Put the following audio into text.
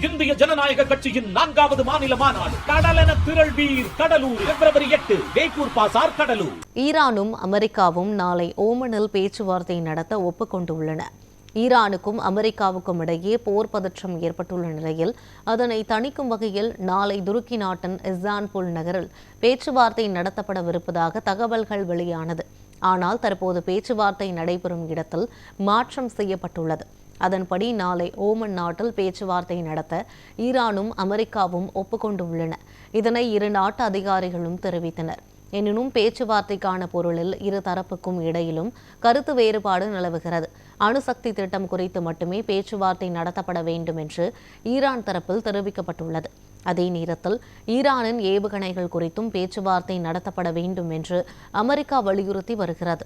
இந்திய ஜனநாயக கட்சியின் 4வது மாநில மாநாடு கடலென திரள்வீர் கடலூர் February 8 வேப்பூர் பாசார் கடலூர். ஈரானும் அமெரிக்காவும் நாளை ஓமனில் பேச்சுவார்த்தை நடத்த ஒப்புக்கொண்டுள்ளன. ஈரானுக்கும் அமெரிக்காவுக்கும் இடையே போர் பதற்றம் ஏற்பட்டுள்ள நிலையில் அதனை தணிக்கும் வகையில் நாளை துருக்கி நாட்டின் இஸ்தான்புல் நகரில் பேச்சுவார்த்தை நடத்தப்படவிருப்பதாக தகவல்கள் வெளியானது. ஆனால் தற்போது பேச்சுவார்த்தை நடைபெறும் இடத்தில் மாற்றம் செய்யப்பட்டுள்ளது. அதன்படி நாளை ஓமன் நாட்டில் பேச்சுவார்த்தை நடத்த ஈரானும் அமெரிக்காவும் ஒப்புக்கொண்டுள்ளன. இதனை இரு நாட்டு அதிகாரிகளும் தெரிவித்தனர். எனினும் பேச்சுவார்த்தைக்கான பொருளில் இரு தரப்புக்கும் இடையிலும் கருத்து வேறுபாடு நிலவுகிறது. அணுசக்தி திட்டம் குறித்து மட்டுமே பேச்சுவார்த்தை நடத்தப்பட வேண்டும் என்று ஈரான் தரப்பில் தெரிவிக்கப்பட்டுள்ளது. அதே நேரத்தில் ஈரானின் ஏவுகணைகள் குறித்தும் பேச்சுவார்த்தை நடத்தப்பட வேண்டும் என்று அமெரிக்கா வலியுறுத்தி வருகிறது.